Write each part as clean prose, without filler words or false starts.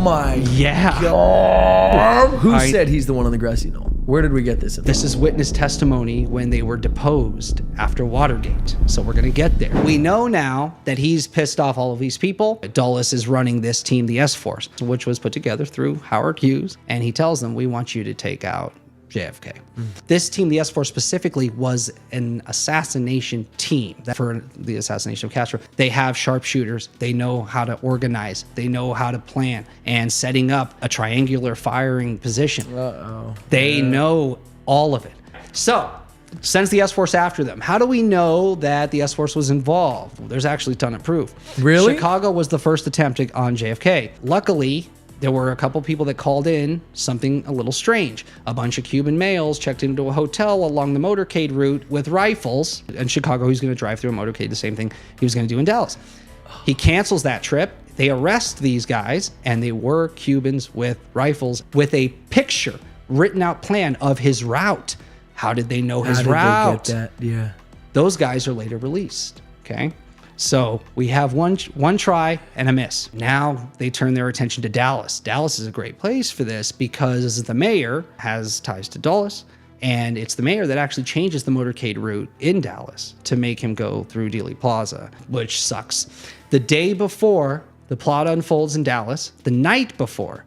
my Yeah. God. Who said he's the one on the grassy knoll? Where did we get this? This is witness testimony when they were deposed after Watergate. So we're going to get there. We know now that he's pissed off all of these people. Dulles is running this team, the S-Force, which was put together through Howard Hughes. And he tells them, we want you to take out JFK. This team, the S-Force specifically, was an assassination team. For the assassination of Castro, they have sharpshooters. They know how to organize. They know how to plan. And setting up a triangular firing position. They know all of it. So, sends the S-Force after them. How do we know that the S-Force was involved? Well, there's actually a ton of proof. Really? Chicago was the first attempt on JFK. Luckily, there were a couple people that called in something a little strange. A bunch of Cuban males checked into a hotel along the motorcade route with rifles. In Chicago, he was going to drive through a motorcade, the same thing he was going to do in Dallas. He cancels that trip. They arrest these guys, and they were Cubans with rifles with a picture, written out plan of his route. How did they know his route? They get that? Yeah. Those guys are later released, okay? So we have one try and a miss. Now they turn their attention to Dallas. Dallas is a great place for this because the mayor has ties to Dulles, and it's the mayor that actually changes the motorcade route in Dallas to make him go through Dealey Plaza, which sucks. The day before the plot unfolds in Dallas, the night before,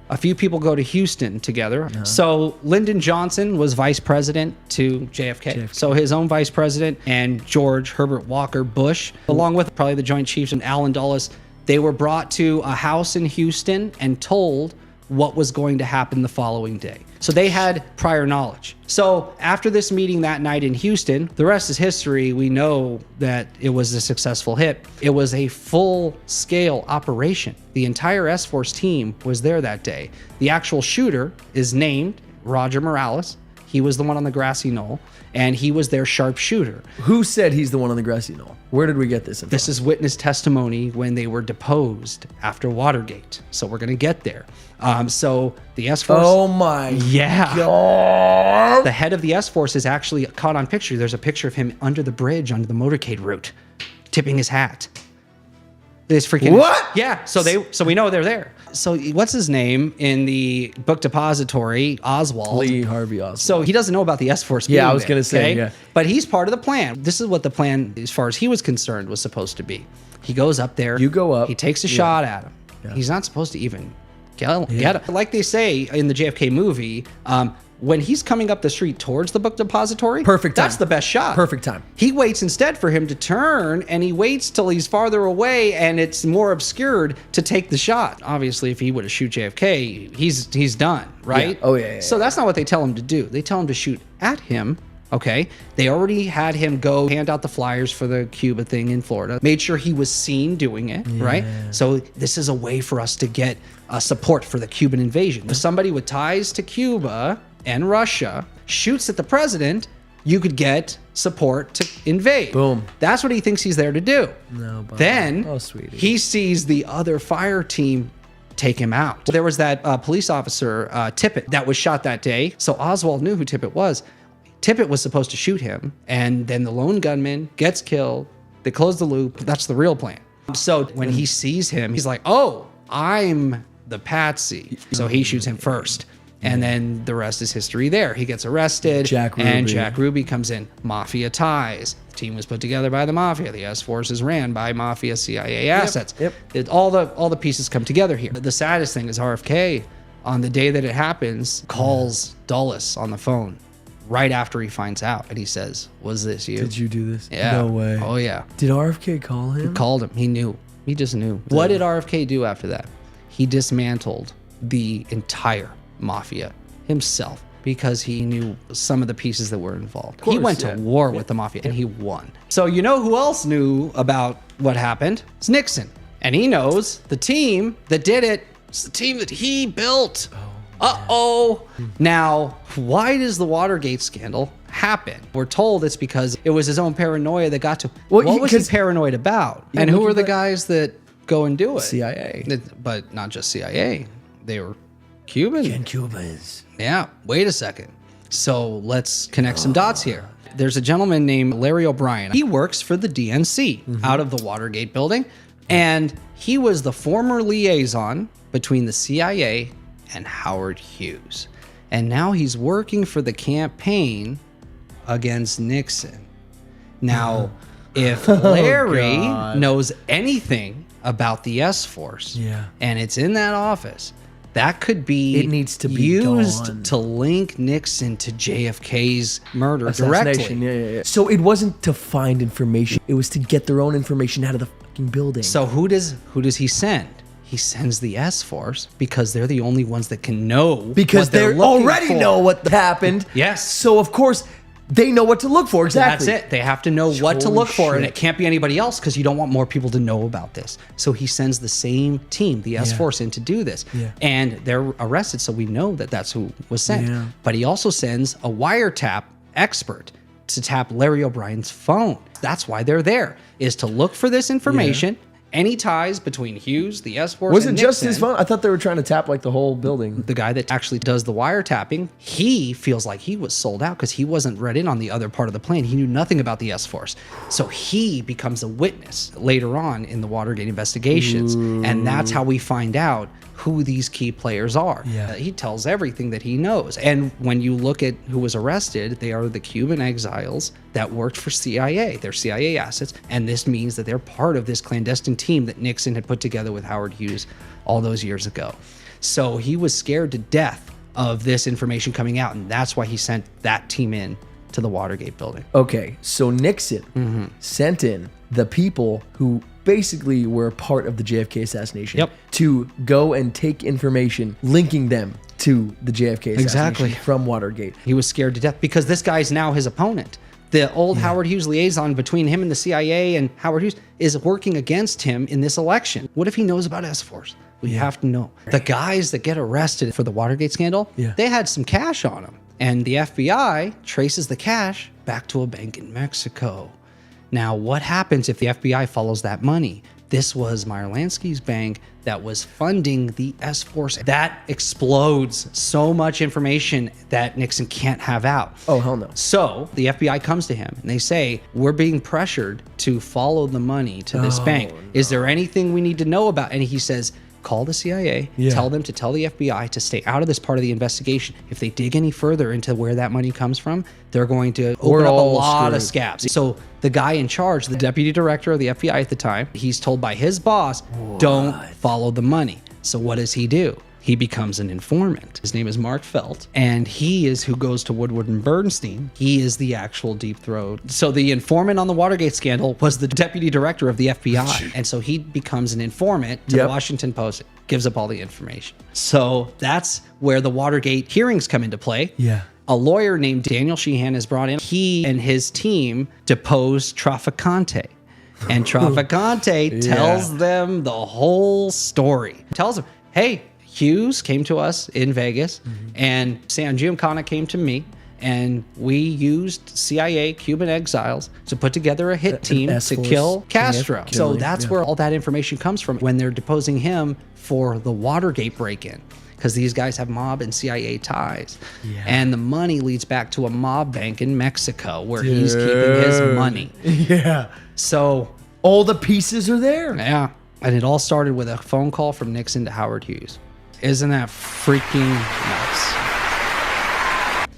a few people go to Houston together. So Lyndon Johnson was vice president to JFK. So his own vice president and George Herbert Walker Bush, along with probably the Joint Chiefs and Allen Dulles, they were brought to a house in Houston and told what was going to happen the following day. So they had prior knowledge. So after this meeting that night in Houston, the rest is history. We know that it was a successful hit. It was a full-scale operation. The entire S-Force team was there that day. The actual shooter is named Roger Morales. He was the one on the grassy knoll, and he was their sharpshooter. Who said he's the one on the grassy knoll? Where did we get this info? This is witness testimony when they were deposed after Watergate. So we're going to get there. So the S-Force... Oh my God. The head of the S-Force is actually caught on picture. There's a picture of him under the bridge, under the motorcade route, tipping his hat. This freaking... What? Yeah, so we know they're there. So what's his name in the book depository? Oswald. Lee Harvey Oswald. So he doesn't know about the S-Force being I was going to say, okay? yeah. But he's part of the plan. This is what the plan, as far as he was concerned, was supposed to be. He goes up there. You go up. He takes a shot at him. Yeah. He's not supposed to even get him. Like they say in the JFK movie, when he's coming up the street towards the book depository, perfect time. That's the best shot. Perfect time. He waits instead for him to turn, and he waits till he's farther away and it's more obscured to take the shot. Obviously, if he would have shoot JFK, he's done, right? Yeah. Oh, yeah. So that's not what they tell him to do. They tell him to shoot at him. Okay, they already had him go hand out the flyers for the Cuba thing in Florida, made sure he was seen doing it, right? So this is a way for us to get support for the Cuban invasion. If somebody with ties to Cuba and Russia shoots at the president, you could get support to invade. Boom. That's what he thinks he's there to do. No, but then he sees the other fire team take him out. There was that police officer, Tippett, that was shot that day. So Oswald knew who Tippett was. Tippett was supposed to shoot him, and then the lone gunman gets killed. They close the loop. That's the real plan. So when he sees him, he's like, oh, I'm the patsy. So he shoots him first. And then the rest is history there. He gets arrested, and Jack Ruby comes in. Mafia ties. The team was put together by the Mafia. The S-Force is ran by Mafia CIA assets. All the pieces come together here. The saddest thing is RFK, on the day that it happens, calls Dulles on the phone right after he finds out. And he says, was this you? Did you do this? Yeah. No way. Oh, yeah. Did RFK call him? He called him. He knew. He just knew. What did RFK do after that? He dismantled the entire Mafia himself because he knew some of the pieces that were involved. He went to war with the Mafia and he won. So you know who else knew about what happened? It's Nixon. And he knows the team that did it. It's the team that he built. Now, why does the Watergate scandal happen? We're told it's because it was his own paranoia that got to him. What was he paranoid about? And who are the guys that go and do it? CIA. But not just CIA. They were Cuban. Cubans. Yeah, wait a second. So let's connect some dots here. There's a gentleman named Larry O'Brien. He works for the DNC out of the Watergate building. And he was the former liaison between the CIA and Howard Hughes. And now he's working for the campaign against Nixon. Now, if Larry knows anything about the S-Force and it's in that office, that could be it needs to be used done. to link Nixon to JFK's murder directly. Yeah. So it wasn't to find information. It was to get their own information out of the fucking building. So who does he send? He sends the S-Force because they're the only ones that can know because what they're they looking already for. know what happened. Yes. So of course they know what to look for. Exactly. That's it. They have to know what to Holy look for, and shit. it can't be anybody else because you don't want more people to know about this. So he sends the same team, the S-Force, in to do this. Yeah. And they're arrested, so we know that that's who was sent. Yeah. But he also sends a wiretap expert to tap Larry O'Brien's phone. That's why they're there, is to look for this information. Any ties between Hughes, the S-Force, Was it and just Nixon. his phone? I thought they were trying to tap like the whole building. The guy that actually does the wiretapping, he feels like he was sold out because he wasn't read in on the other part of the plan. He knew nothing about the S-Force. So he becomes a witness later on in the Watergate investigations. And that's how we find out who these key players are. Yeah. He tells everything that he knows. And when you look at who was arrested, they are the Cuban exiles that worked for CIA. They're CIA assets. And this means that they're part of this clandestine team that Nixon had put together with Howard Hughes all those years ago. So he was scared to death of this information coming out. And that's why he sent that team in to the Watergate building. Okay, so Nixon sent in the people who basically were part of the JFK assassination to go and take information linking them to the JFK assassination from Watergate. He was scared to death because this guy's now his opponent. The old Howard Hughes liaison between him and the CIA and Howard Hughes is working against him in this election. What if he knows about S-Force? We have to know. The guys that get arrested for the Watergate scandal, they had some cash on them. And the FBI traces the cash back to a bank in Mexico. Now, what happens if the FBI follows that money? This was Meyer Lansky's bank that was funding the S-Force. That explodes so much information that Nixon can't have out. Oh, hell no. So the FBI comes to him and they say, we're being pressured to follow the money to this bank. Is there anything we need to know about? And he says, call the CIA, tell them to tell the FBI to stay out of this part of the investigation. If they dig any further into where that money comes from, they're going to open up a lot of scabs. So the guy in charge, the deputy director of the FBI at the time, he's told by his boss, don't follow the money. So what does he do? He becomes an informant. His name is Mark Felt, and he is who goes to Woodward and Bernstein. He is the actual deep throat. So the informant on the Watergate scandal was the deputy director of the FBI. And so he becomes an informant to the Washington Post, gives up all the information. So that's where the Watergate hearings come into play. Yeah. A lawyer named Daniel Sheehan is brought in. He and his team depose Trafficante. And Trafficante tells them the whole story. Tells them, hey, Hughes came to us in Vegas, and San Giancana came to me, and we used CIA Cuban exiles to put together a hit team to kill Castro. So that's where all that information comes from when they're deposing him for the Watergate break-in, because these guys have mob and CIA ties. And the money leads back to a mob bank in Mexico where he's keeping his money. So all the pieces are there. Yeah. And it all started with a phone call from Nixon to Howard Hughes. Isn't that freaking nuts?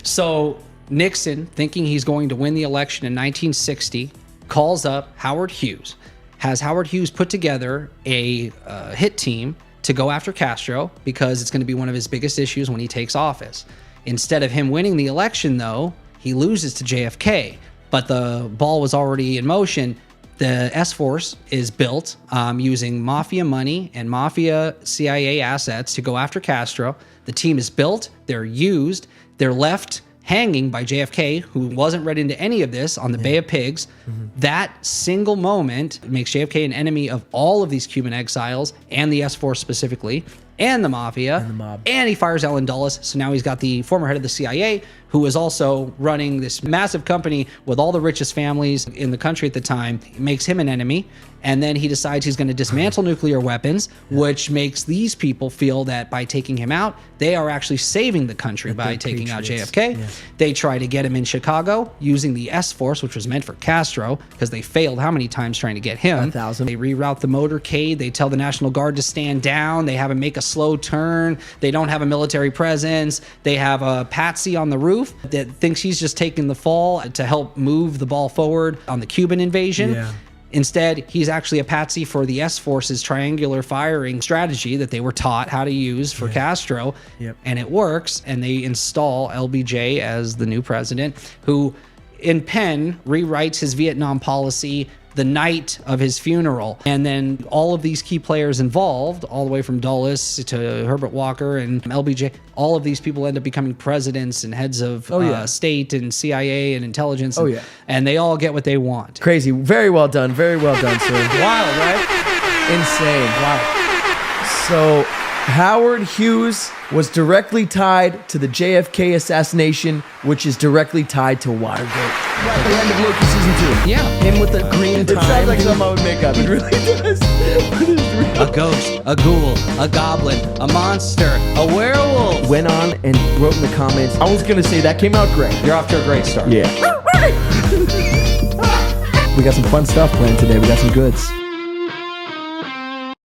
So Nixon, thinking he's going to win the election in 1960, calls up Howard Hughes, has Howard Hughes put together a hit team to go after Castro because it's going to be one of his biggest issues when he takes office. Instead of him winning the election, though, he loses to JFK, but the ball was already in motion. The S-Force is built using mafia money and mafia CIA assets to go after Castro. The team is built, they're used, they're left hanging by JFK, who wasn't read into any of this on the Bay of Pigs. That single moment makes JFK an enemy of all of these Cuban exiles and the S-Force specifically, and the mafia, and the mob. And he fires Ellen Dulles. So now he's got the former head of the CIA, who is also running this massive company with all the richest families in the country at the time. It makes him an enemy. And then he decides he's going to dismantle nuclear weapons, which makes these people feel that by taking him out, they are actually saving the country by taking out JFK. They try to get him in Chicago using the S-Force, which was meant for Castro, because they failed how many times trying to get him? 1,000. They reroute the motorcade. They tell the National Guard to stand down. They have him make a slow turn. They don't have a military presence. They have a patsy on the roof that thinks he's just taking the fall to help move the ball forward on the Cuban invasion. Yeah. Instead, he's actually a patsy for the S Force's triangular firing strategy that they were taught how to use for Castro. Yep. And it works. And they install LBJ as the new president, who in pen rewrites his Vietnam policy the night of his funeral. And then all of these key players involved, all the way from Dulles to Herbert Walker and LBJ, all of these people end up becoming presidents and heads of state and CIA and intelligence. And they all get what they want. Crazy. Very well done. Very well done, sir. Wild, right? Insane. Wow. So Howard Hughes was directly tied to the JFK assassination, which is directly tied to Watergate. At the end of Loki season 2. Yeah. Him with the green time. It sounds like something I would make up. It really does. A ghost, a ghoul, a goblin, a monster, a werewolf. Went on and wrote in the comments, I was going to say that came out great. You're off to a great start. Yeah. We got some fun stuff planned today. We got some goods.